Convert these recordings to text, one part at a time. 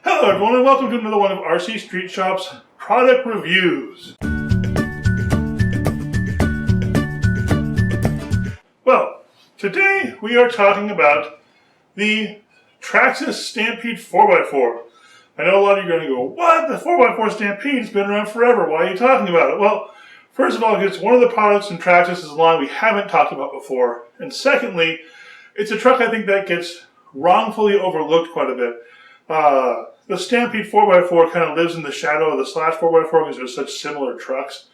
Hello everyone and welcome to another one of RC Street Shop's product reviews. Well, today we are talking about the Traxxas Stampede 4x4. I know a lot of you are going to go, what? The 4x4 Stampede's been around forever. Why are you talking about it? Well, first of all, it's one of the products in Traxxas' line we haven't talked about before. And secondly, it's a truck I think that gets wrongfully overlooked quite a bit. The Stampede 4x4 kind of lives in the shadow of the Slash 4x4 because they're such similar trucks.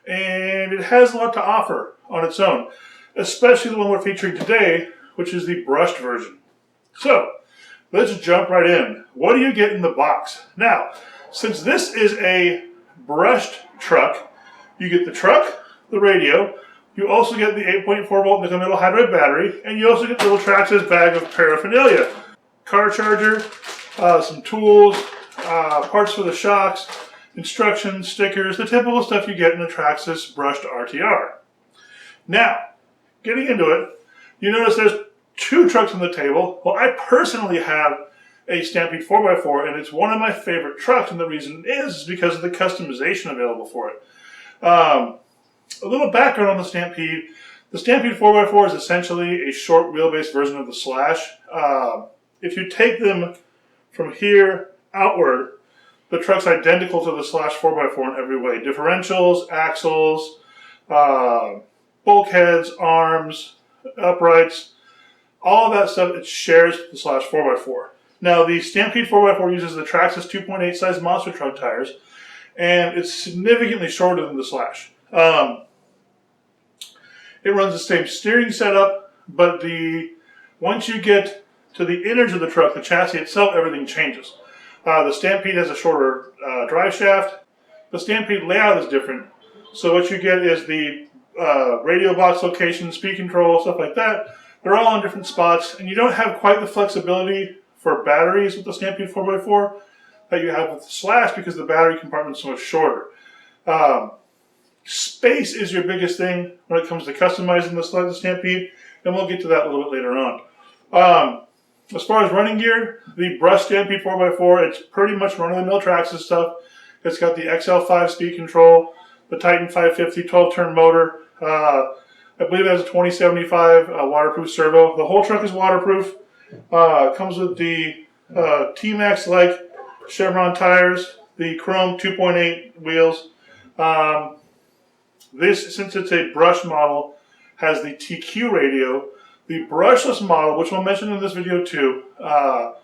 And it has a lot to offer on its own, especially the one we're featuring today, which is the brushed version. So, let's jump right in. What do you get in the box? Now, since this is a brushed truck, you get the truck, the radio, you also get the 8.4 volt nickel-metal hydride battery, and you also get the little Traxxas bag of paraphernalia. Car charger, some tools, parts for the shocks, instructions, stickers, the typical stuff you get in a Traxxas brushed RTR. Now, getting into it, you notice there's two trucks on the table. Well, I personally have a Stampede 4x4, and it's one of my favorite trucks, and the reason is because of the customization available for it. A little background on the Stampede. The Stampede 4x4 is essentially a short wheelbase version of the Slash. If you take them from here outward, the truck's identical to the Slash 4x4 in every way. Differentials, axles, bulkheads, arms, uprights, all of that stuff, it shares the Slash 4x4. Now, the Stampede 4x4 uses the Traxxas 2.8 size monster truck tires, and it's significantly shorter than the Slash. It runs the same steering setup, but once you get to the innards of the truck, the chassis itself, everything changes. The Stampede has a shorter drive shaft. The Stampede layout is different. So what you get is the radio box location, speed control, stuff like that. They're all in different spots, and you don't have quite the flexibility for batteries with the Stampede 4x4 that you have with the Slash because the battery compartment is so much shorter. Space is your biggest thing when it comes to customizing the Stampede, and we'll get to that a little bit later on. As far as running gear, the brushed Stampede 4x4, it's pretty much run-of-the-mill Traxxas stuff. It's got the XL5 speed control, the Titan 550 12-turn motor. I believe it has a 2075 waterproof servo. The whole truck is waterproof. Comes with the T-Max-like Chevron tires, the chrome 2.8 wheels. This, since it's a brush model, has the TQ radio. The brushless model, which we'll mention in this video too, the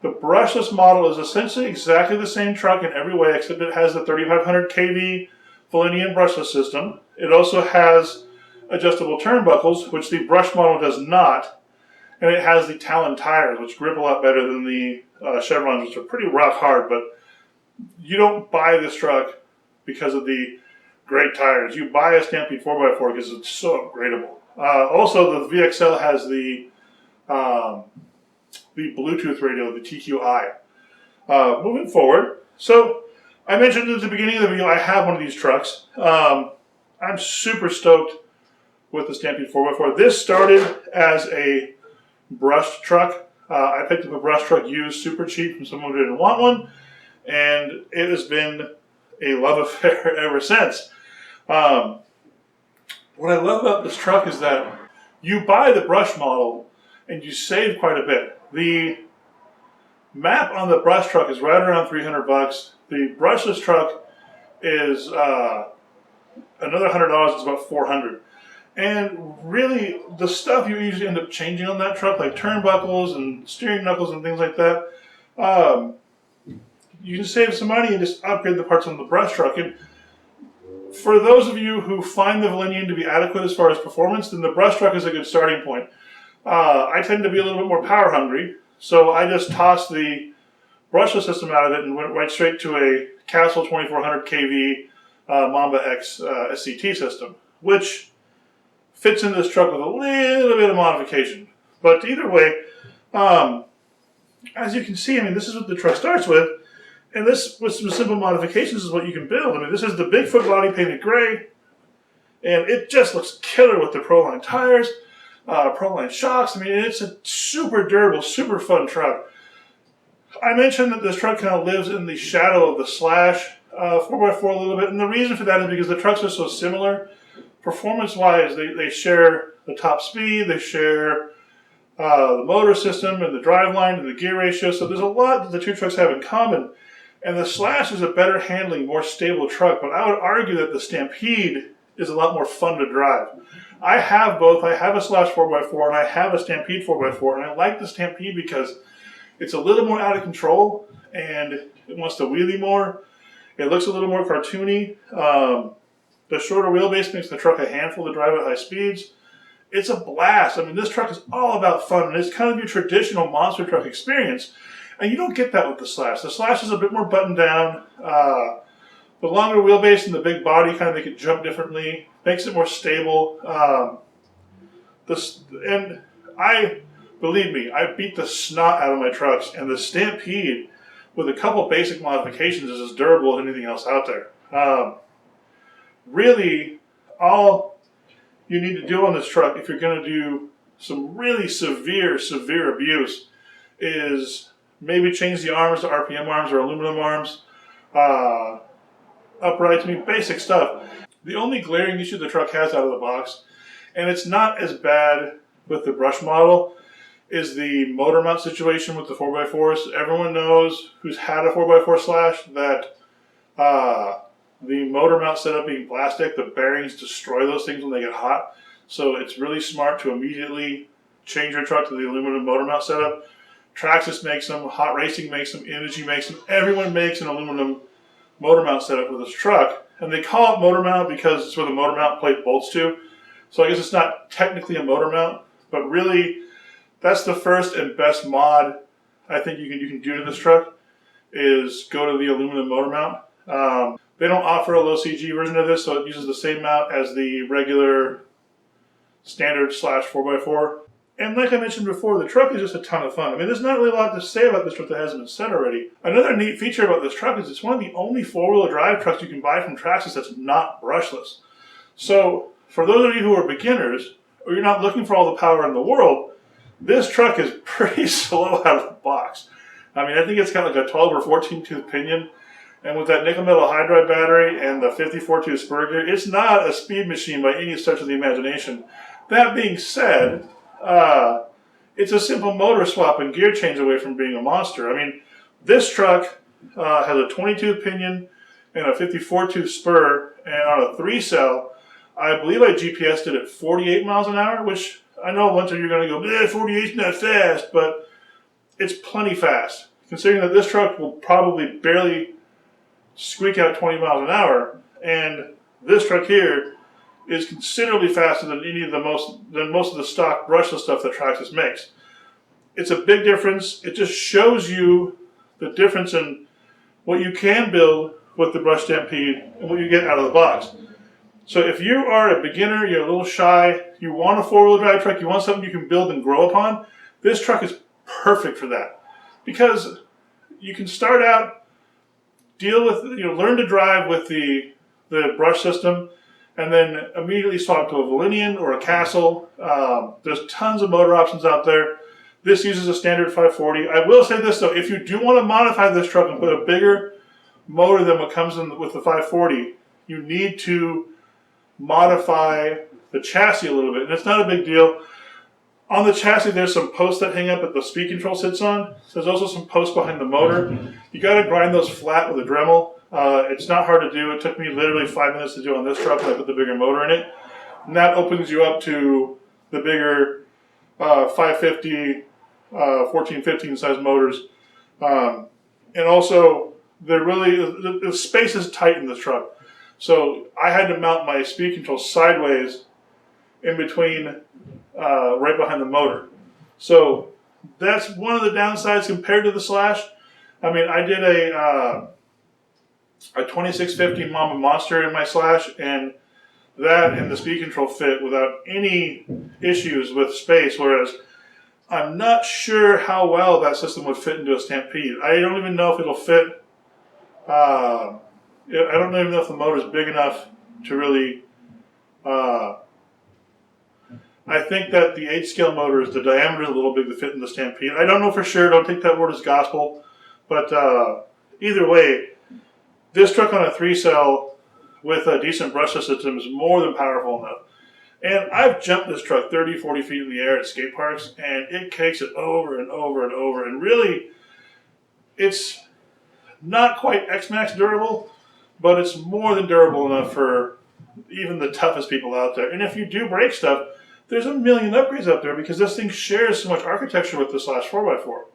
brushless model is essentially exactly the same truck in every way, except it has the 3500 kV Valenian brushless system. It also has adjustable turnbuckles, which the brush model does not, and it has the Talon tires, which grip a lot better than the Chevrons, which are pretty rough hard, but you don't buy this truck because of the great tires. You buy a Stampede 4x4 because it's so upgradable. Also, the VXL has the Bluetooth radio, the TQI. Moving forward, so I mentioned at the beginning of the video I have one of these trucks. I'm super stoked with the Stampede 4x4. This started as a brushed truck. I picked up a brushed truck used super cheap from someone who didn't want one, and it has been a love affair ever since. What I love about this truck is that you buy the brush model and you save quite a bit. The map on the brush truck is right around $300. The brushless truck is another $100. It's about $400. And really, the stuff you usually end up changing on that truck, like turnbuckles and steering knuckles and things like that, you can save some money and just upgrade the parts on the brush truck. And for those of you who find the Valenian to be adequate as far as performance, then the brush truck is a good starting point. I tend to be a little bit more power hungry, so I just tossed the brushless system out of it and went right straight to a Castle 2400 kV Mamba X SCT system, which fits in this truck with a little bit of modification. But either way, as you can see, I mean, this is what the truck starts with. And this, with some simple modifications, is what you can build. I mean, this is the Bigfoot body painted gray, and it just looks killer with the Proline tires, Proline shocks. I mean, it's a super durable, super fun truck. I mentioned that this truck kind of lives in the shadow of the Slash 4x4 a little bit, and the reason for that is because the trucks are so similar. Performance-wise, they share the top speed, they share the motor system and the driveline and the gear ratio, so there's a lot that the two trucks have in common. And the Slash is a better handling, more stable truck, but I would argue that the Stampede is a lot more fun to drive. I have both. I have a Slash 4x4 and I have a Stampede 4x4, and I like the Stampede because it's a little more out of control and it wants to wheelie more. It looks a little more cartoony. The shorter wheelbase makes the truck a handful to drive at high speeds. It's a blast. I mean, this truck is all about fun, and it's kind of your traditional monster truck experience, and you don't get that with the Slash. The Slash is a bit more buttoned down. The longer wheelbase and the big body kind of make it jump differently, makes it more stable. Believe me, I beat the snot out of my trucks, and the Stampede, with a couple basic modifications, is as durable as anything else out there. Really, all you need to do on this truck, if you're going to do some really severe abuse, is maybe change the arms to RPM arms or aluminum arms, uprights, I mean, basic stuff. The only glaring issue the truck has out of the box, and it's not as bad with the brush model, is the motor mount situation with the 4x4s. Everyone knows who's had a 4x4 Slash that the motor mount setup being plastic, the bearings destroy those things when they get hot. So it's really smart to immediately change your truck to the aluminum motor mount setup. Traxxas makes them, Hot Racing makes them, Energy makes them. Everyone makes an aluminum motor mount setup with this truck. And they call it motor mount because it's where the motor mount plate bolts to. So I guess it's not technically a motor mount, but really that's the first and best mod I think you can do to this truck, is go to the aluminum motor mount. They don't offer a low CG version of this, so it uses the same mount as the regular standard Slash 4x4. And like I mentioned before, the truck is just a ton of fun. I mean, there's not really a lot to say about this truck that hasn't been said already. Another neat feature about this truck is it's one of the only four-wheel drive trucks you can buy from Traxxas that's not brushless. So for those of you who are beginners, or you're not looking for all the power in the world, this truck is pretty slow out of the box. I mean, I think it's got like a 12 or 14 tooth pinion. And with that nickel metal hydride battery and the 54 tooth spur gear, it's not a speed machine by any stretch of the imagination. That being said, it's a simple motor swap and gear change away from being a monster. I mean, this truck has a 20 tooth pinion and a 54 tooth spur, and on a 3-cell, I believe I GPSed it at 48 miles an hour, which I know a bunch of you are going to go, 48's not fast, but it's plenty fast. Considering that this truck will probably barely squeak out 20 miles an hour, and this truck here is considerably faster than most of the stock brushless stuff that Traxxas makes. It's a big difference. It just shows you the difference in what you can build with the brush Stampede and what you get out of the box. So if you are a beginner, you're a little shy, you want a four-wheel drive truck, you want something you can build and grow upon, this truck is perfect for that. Because you can start out, learn to drive with the brush system, and then immediately swap to a Volinian or a Castle. There's tons of motor options out there. This uses a standard 540. I will say this though, if you do want to modify this truck and put a bigger motor than what comes in with the 540, you need to modify the chassis a little bit, and it's not a big deal. On the chassis, there's some posts that hang up that the speed control sits on. There's also some posts behind the motor. You got to grind those flat with a Dremel. It's not hard to do. It took me literally 5 minutes to do on this truck when I put the bigger motor in it. And that opens you up to the bigger 550, 1415 size motors. And also, the space is tight in this truck. So I had to mount my speed control sideways in between, right behind the motor. So that's one of the downsides compared to the Slash. I mean, I did a 2650 Mama Monster in my Slash, and that and the speed control fit without any issues with space, whereas I'm not sure how well that system would fit into a Stampede. I don't even know if it'll fit. I don't even know if the motor's big enough to really. I think that the 8-scale motor, the diameter is a little big to fit in the Stampede. I don't know for sure. Don't take that word as gospel. But either way, this truck on a 3-cell with a decent brushless system is more than powerful enough. And I've jumped this truck 30, 40 feet in the air at skate parks, and it kicks it over and over and over. And really, it's not quite X-Max durable, but it's more than durable enough for even the toughest people out there. And if you do break stuff, there's a million upgrades out there because this thing shares so much architecture with the Slash 4x4.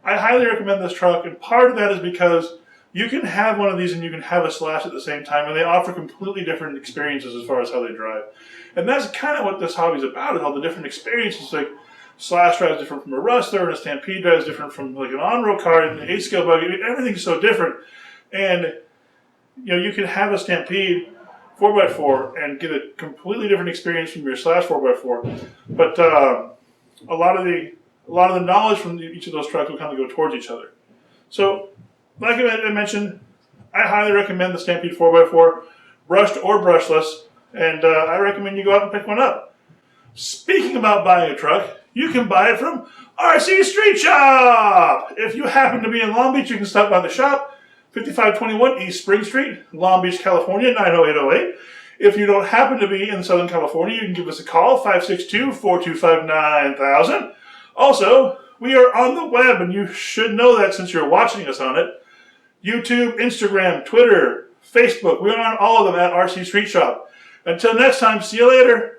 I highly recommend this truck, and part of that is because you can have one of these and you can have a Slash at the same time, and they offer completely different experiences as far as how they drive. And that's kind of what this hobby is about, is all the different experiences. Like, Slash drives different from a Rustler, and a Stampede drives different from like an on-road car, and an 8-scale buggy. I mean, everything's so different. And you can have a Stampede 4x4 and get a completely different experience from your Slash 4x4. But a lot of the knowledge from each of those trucks will kind of go towards each other. So, like I mentioned, I highly recommend the Stampede 4x4, brushed or brushless, and I recommend you go out and pick one up. Speaking about buying a truck, you can buy it from RC Street Shop! If you happen to be in Long Beach, you can stop by the shop, 5521 East Spring Street, Long Beach, California, 90808. If you don't happen to be in Southern California, you can give us a call, 562-425-9000. Also, we are on the web, and you should know that since you're watching us on it. YouTube, Instagram, Twitter, Facebook, we're on all of them at RC Street Shop. Until next time, see you later.